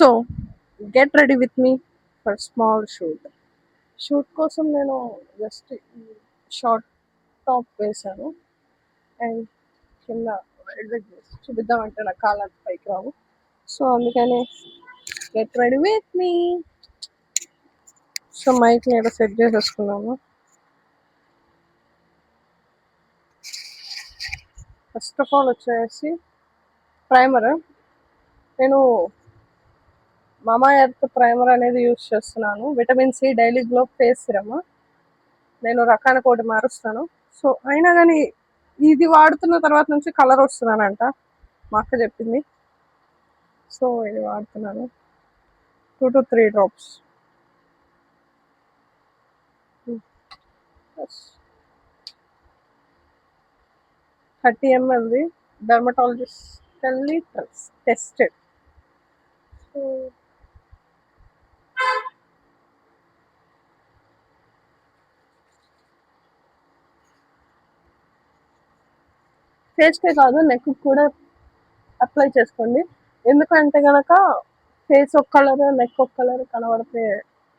So get ready with me for small shoot కోసం నేను just short top వేశాను and కింద చూపిద్దామంటే నా కాళ్ళంత పైకి రావు. సో అందుకని get ready with me. So mic నేను సెట్ చేసేసుకున్నాను. ఫస్ట్ ఆఫ్ ఆల్ వచ్చేసి ప్రైమర్. నేను మామా ఎర్త్ ప్రైమర్ అనేది యూజ్ చేస్తున్నాను. Vitamin C daily glow face serum. నేను రకానికి ఒకటి మారుస్తాను. సో అయినా కానీ ఇది వాడుతున్న తర్వాత నుంచి కలర్ వస్తున్నానంట మా అక్క చెప్పింది. సో ఇది వాడుతున్నాను 2 to 3 drops. 30 ml dermatologically tested. So ఫేస్కే కాదు నెక్ కూడా అప్లై చేసుకోండి. ఎందుకంటే కనుక ఫేస్ ఒక కలర్ నెక్ ఒక కలర్ కనబడితే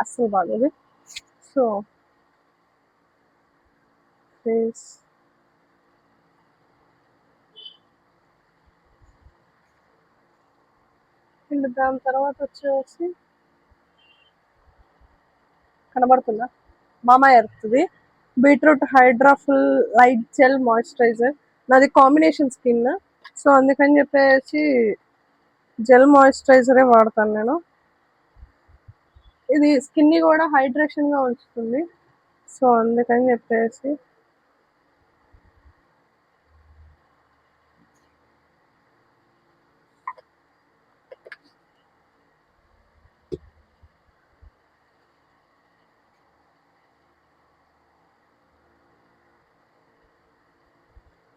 అస్సలు బాగోదు. సో ఫేస్ అండ్ దాని తర్వాత వచ్చేసి కనబడుతుందా మామా ఎర్త్ది బీట్రూట్ హైడ్రాఫుల్ లైట్ జెల్ మాయిశ్చరైజర్. నాది కాంబినేషన్ స్కిన్. సో అందుకని చెప్పేసి జెల్ మాయిశ్చరైజరే వాడతాను నేను. ఇది స్కిన్ని కూడా హైడ్రేషన్గా ఉంచుతుంది. సో అందుకని చెప్పేసి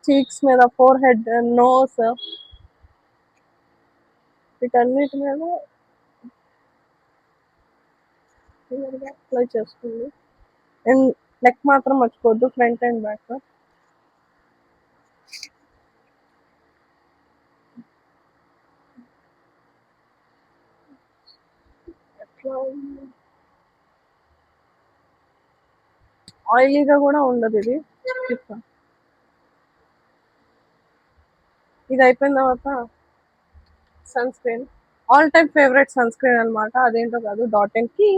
చీక్స్ మీద, ఫోర్ హెడ్, నోస్, వీటన్నిటి మీద అప్లై చేస్తుంది. అండ్ నెక్ మాత్రం మర్చిపోద్దు, ఫ్రంట్ అండ్ బ్యాక్. ఎట్లా ఆయిలీగా కూడా ఉండదు ఇది. ఇది అయిపోయిన తర్వాత sunscreen, all time favourite sunscreen అనమాట. అదేంటో కాదు, dot and key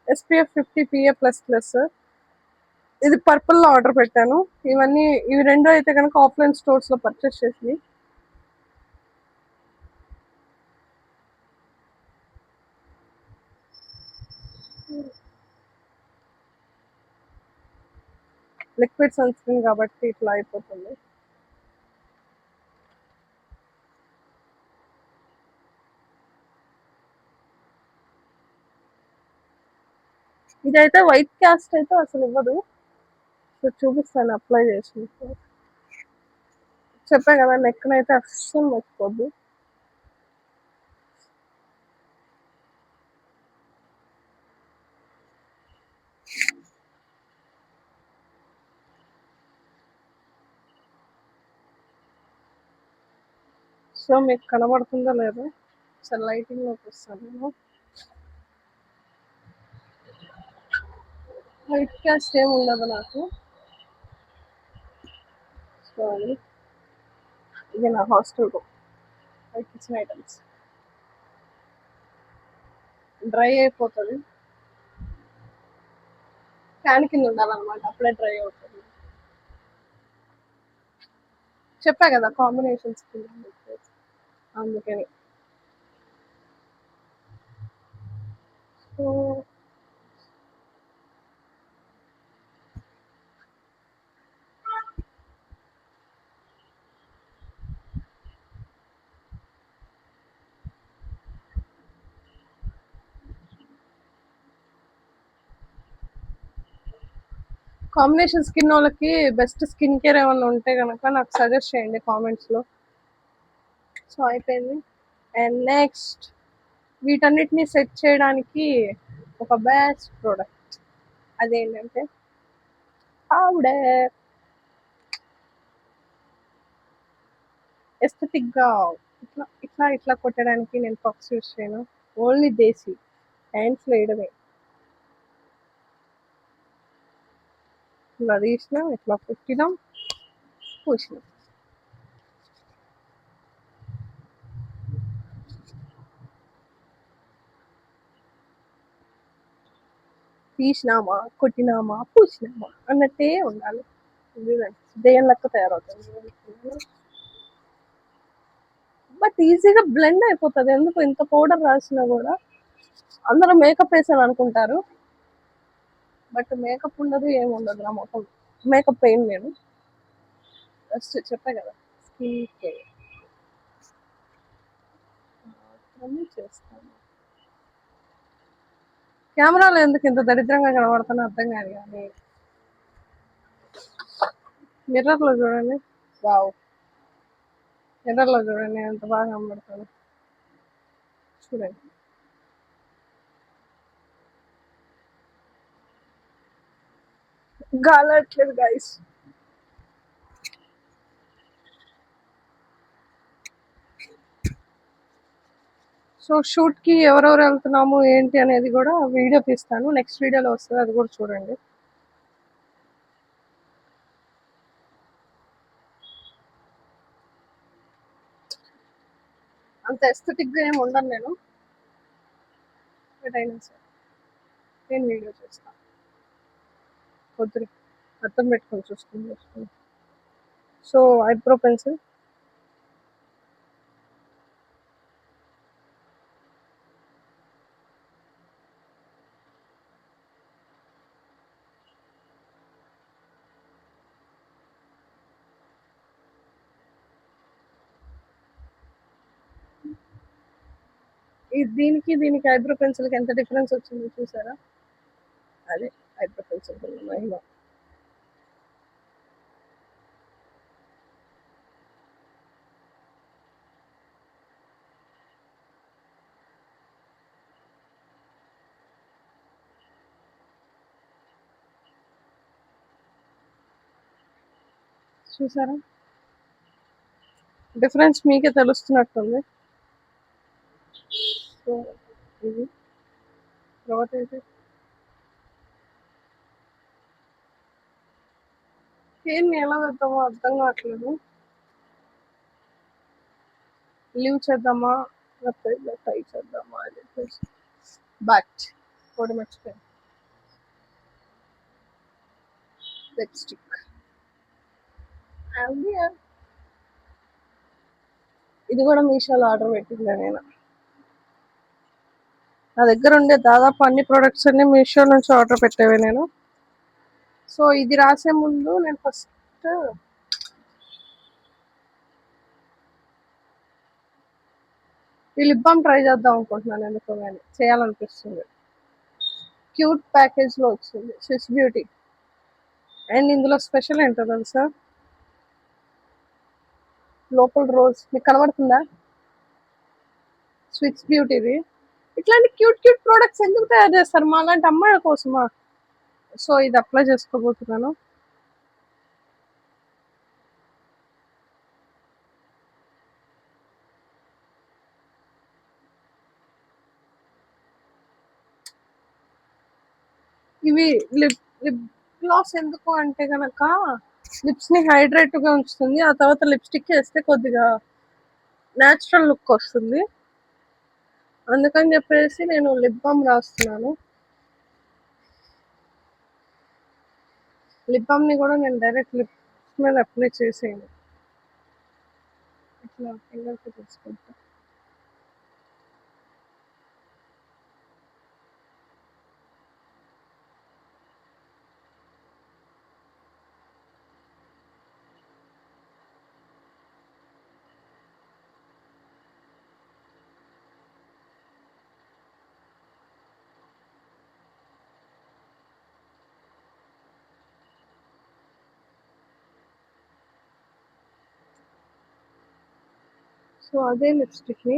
SPF 50 PA++. ఇది పర్పుల్లో ఆర్డర్ పెట్టాను. ఇవి రెండు అయితే కనుక ఆఫ్లైన్ స్టోర్స్లో పర్చేస్ చేసి. లిక్విడ్ సన్ స్క్రీన్ కాబట్టి ఇట్లా అయిపోతుంది. ఇదైతే వైట్ క్యాస్ట్ అయితే అసలు ఇవ్వదు. సో చూపిస్తాను అప్లై చేసి. చెప్పా కదా, నెక్నైతే అస్సలు మర్చిపోద్దు. సో మీకు కనబడుతుందో లేదో సార్, లైటింగ్లోకి వస్తాను నేను. వైట్ క్యాస్ట్ ఏమి ఉండదు నాకు. సో ఇది నా hostel room. Kitchen items dry అయిపోతుంది, ఫ్యాన్ కింద ఉండాలన్నమాట, అప్పుడే డ్రై అవుతుంది. చెప్పా కదా కాంబినేషన్ స్కిన్ అందుకని. సో కాంబినేషన్ స్కిన్ వాళ్ళకి బెస్ట్ స్కిన్ కేర్ ఏమన్నా ఉంటే కనుక నాకు సజెస్ట్ చేయండి కామెంట్స్లో. సో అయిపోయింది. అండ్ నెక్స్ట్ వీటన్నిటిని సెట్ చేయడానికి ఒక బెస్ట్ ప్రోడక్ట్, అదేంటంటే పౌడర్. ఎస్థెటిక్గా ఇట్లా ఇట్లా ఇట్లా కొట్టడానికి నేను పక్స్ యూస్ చేయను. ఓన్లీ దేశీ హ్యాండ్స్ వేయడమే. ఇలా తీసినాం, ఇట్లా పెట్టినాం, పూసినాం. తీసినామా, కొట్టినామా, పూసినామా అన్నట్టే ఉండాలి. దెయ్యం లెక్క తయారవుతుంది. బట్ ఈజీగా బ్లెండ్ అయిపోతుంది. ఎందుకు ఇంత పౌడర్ రాసినా కూడా అందరూ మేకప్ వేసాను అనుకుంటారు. బట్ మేకప్ ఉండదు, ఏముండదు నా మొత్తం. మేకప్ ఏం నేను జస్ట్ చెప్పా కదా, స్కిన్ కేర్ మాత్రమే చేస్తాను. కెమెరాలో ఎందుకు ఇంత దరిద్రంగా కనబడుతున్నా అర్థం కాదు. కానీ మిర్రర్లో చూడండి, వావ్, మిర్రర్లో చూడండి ఎంత బాగా కనబడుతుంది. చూడండి, గాలట్లేదు గైస్. సో షూట్ కి ఎవరెవరు వెళ్తున్నాము ఏంటి అనేది కూడా వీడియో తీస్తాను, నెక్స్ట్ వీడియోలో వస్తుంది, అది కూడా చూడండి. అంత ఎస్థెటిక్ గా ఏమి ఉండను నేను, బట్ అయినా సరే నేను వీడియో చేస్తాను. పొద్దున అర్థం పెట్టుకొని చూసుకుని. సో ఐబ్రో పెన్సిల్ దీనికి దీనికి ఐబ్రో పెన్సిల్కి ఎంత డిఫరెన్స్ వచ్చిందో చూసారా? అదే ఐబ్రో పెన్సిల్ మహిమ. చూసారా డిఫరెన్స్? మీకే తెలుస్తున్నట్టుంది. సో ఇది తర్వాత ఏంటి, ఏం ఎలా వేద్దామో అర్థం కావట్లేదు. లీవ్ చేద్దామా లేకపోతే ఇలా ట్రై చేద్దామా అని చెప్పేసి. బట్ ఒకటి మర్చిపోయాను, లిప్స్టిక్. ఇది కూడా మీషోలో ఆర్డర్ పెట్టిందా నేను. నా దగ్గర ఉండే దాదాపు అన్ని ప్రొడక్ట్స్ అన్ని మీషో నుంచి ఆర్డర్ పెట్టేవి నేను. సో ఇది రాసే ముందు నేను ఫస్ట్ ఈ లిప్ బామ్ ట్రై చేద్దాం అనుకుంటున్నాను, ఎందుకో కానీ చేయాలనిపిస్తుంది. క్యూట్ ప్యాకేజ్ లో వచ్చింది, స్విస్ బ్యూటీ. అండ్ ఇందులో స్పెషల్ ఏంటో తెలుసా, లోపల రోజ్ మీకు కనబడుతుందా? స్విస్ బ్యూటీది. ఇట్లాంటి క్యూట్ క్యూట్ ప్రోడక్ట్స్ ఎందుకు తయారు చేస్తారు మా లాంటి అమ్మాయిల కోసమా? సో ఇది అప్లై చేసుకోబోతున్నాను. ఇవి లిప్ లిప్ గ్లాస్ ఎందుకు అంటే కనుక లిప్స్ ని హైడ్రేట్ గా ఉంచుతుంది, ఆ తర్వాత లిప్స్టిక్ వేస్తే కొద్దిగా న్యాచురల్ లుక్ వస్తుంది. అందుకని చెప్పేసి నేను లిప్ బామ్ రాస్తున్నాను. లిప్ బామ్ ని కూడా నేను డైరెక్ట్ లిప్స్ మీద అప్లై చేసేయండి, ఇట్లా ఫింగర్ తో తీసుకుంటా. సో అదే లిప్స్టిక్ ని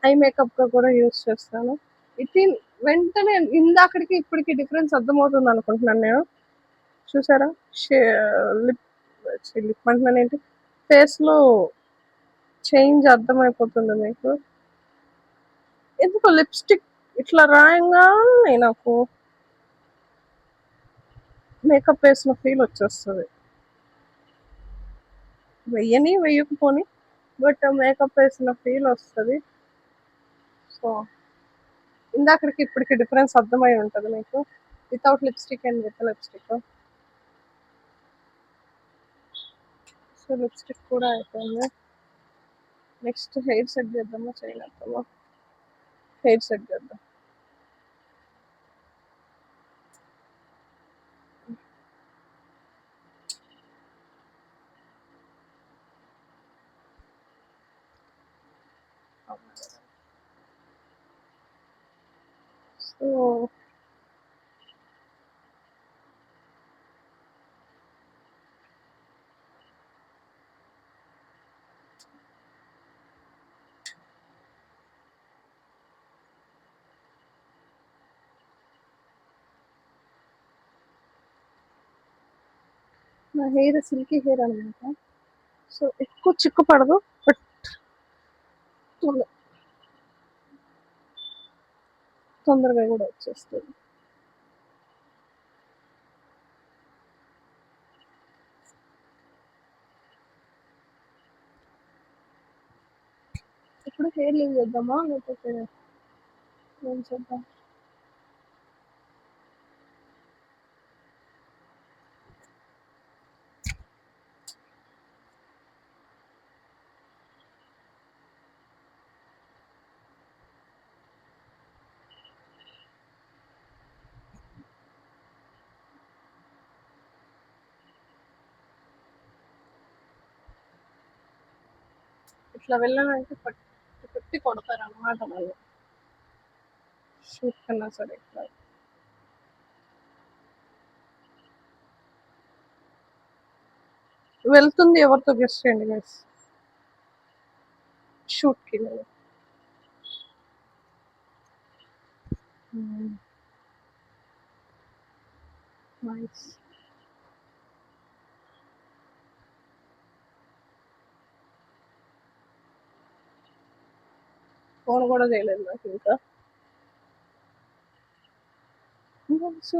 ఐ మేకప్ గా కూడా యూస్ చేస్తాను. ఇది వెంటనే ఇందాకడికి ఇప్పటికి డిఫరెన్స్ అర్థమవుతుంది అనుకుంటున్నాను నేను. చూసారా? షే లిప్ లిప్ అంటున్నానేంటి, ఫేస్‌లో చేంజ్ అర్థమైపోతుందా మీకు? ఎందుకో లిప్‌స్టిక్ ఇట్లా రాయంగానే నాకు మేకప్ వేసిన ఫీల్ వచ్చేస్తది. వెయ్యని, వెయ్యకపోని బట్ మేకప్ వేసిన ఫీల్ వస్తది. సో, ఇందాకటికి ఇప్పటికి డిఫరెన్స్ అర్థమై ఉంటది మీకు. Without lipstick and with lipstick. So, lipstick కూడా అయిపోయింది. నెక్స్ట్ హెయిర్ సెట్ చేద్దామా, చేయలేద్దామా? హెయిర్ సెట్ చేద్దాం. సో, నా హెయిర్ సిల్కీ హెయిర్ అనమాట. సో, ఎక్కువ చిక్కు పడదు. బట్ తొందరగా కూడా వచ్చేస్తుంది. ఇప్పుడు హెయిర్ లీవ్ చేద్దామా, లేకపోతే ఏం చేద్దాం? ఇట్లా వెళ్ళాలంటే పట్టి పట్టి కొడతారు అన్నమాట వాళ్ళు. షూట్ కన్నా సరే ఇట్లా వెళ్తుంది. ఎవరితో గెస్ట్ చేయండి గైస్. షూట్కి నేను నైస్. ఫోన్ కూడా చేయలేదు నాకు ఇంకా. సో,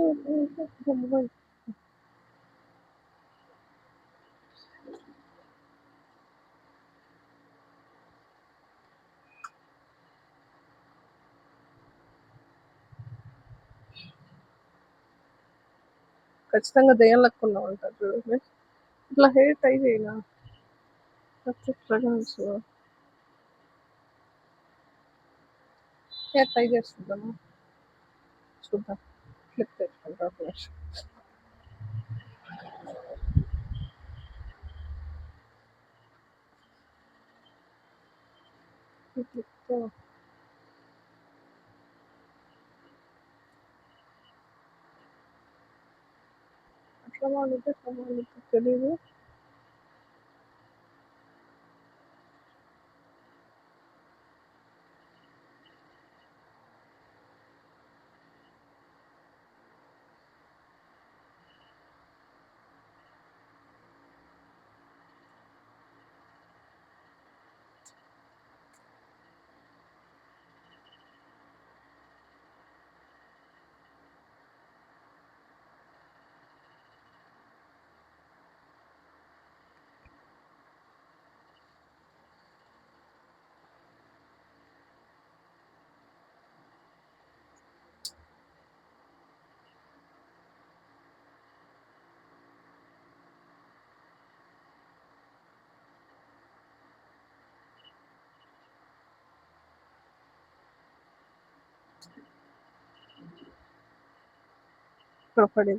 ఖచ్చితంగా దెయ్యం లెక్క ఉన్నావు అంటారు చూడండి. ఇట్లా హెయిర్ టై చేయనా, ఫ్రెగ్రెన్స్ హెయిర్ టై చేస్తుందాము, చూద్దాం. క్లిప్ తెచ్చుకుంటా ఒక నిమిషం. ఈ క్లిప్తో అట్లా వాళ్ళితే వాళ్ళకి తెలీదు. ప్రొఫైల్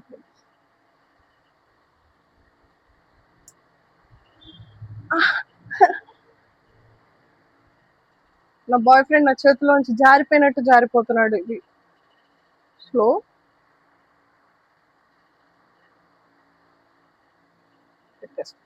నా బాయ్ ఫ్రెండ్ నా చేతిలోంచి జారిపోయినట్టు జారిపోతున్నాడు. ఇది స్లో. పెట్టేస్తా.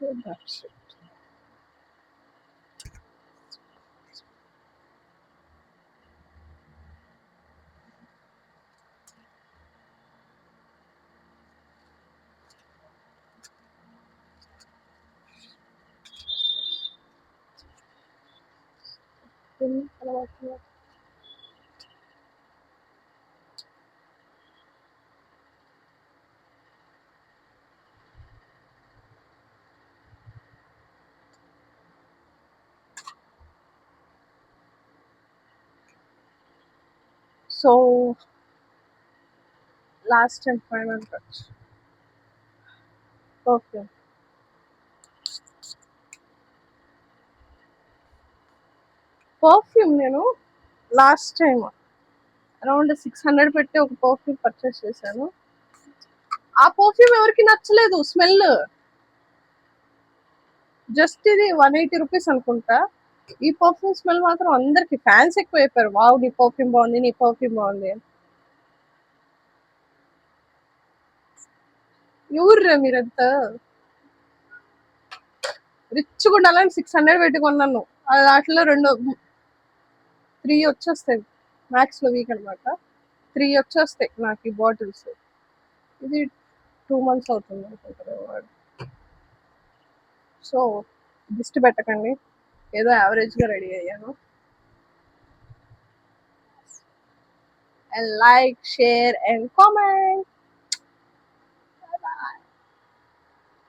That's it. So last and final touch. Okay. Perfume నేను లాస్ట్ టైం అరౌండ్ 600 పెట్టి ఒక పర్ఫ్యూమ్ పర్చేస్ చేశాను. ఆ పర్ఫ్యూమ్ ఎవరికి నచ్చలేదు స్మెల్. జస్ట్ ఇది 180 రూపీస్ అనుకుంటా. ఈ పర్ఫ్యూమ్ స్మెల్ మాత్రం అందరికి ఫ్యాన్స్ ఎక్కువ అయిపోయారు. వావ్ నీ పర్ఫ్యూమ్ బాగుంది, నీ పర్ఫ్యూమ్ బాగుంది అని. ఎవరు మీరంతా రిచ్ ఉండాలని 600 పెట్టి కొన్నాను. అది వాటిలో 3 వచ్చేస్తాయి మ్యాక్స్ లో వీక్ అనమాట. 3 వచ్చేస్తాయి నాకు ఈ బాటిల్స్. ఇది 2 months అవుతుంది అనుకుంటారు వాడు. సో దిష్టి పెట్టకండి, ఏదో యావరేజ్ గా రెడీ అయ్యాను. And like, share and comment.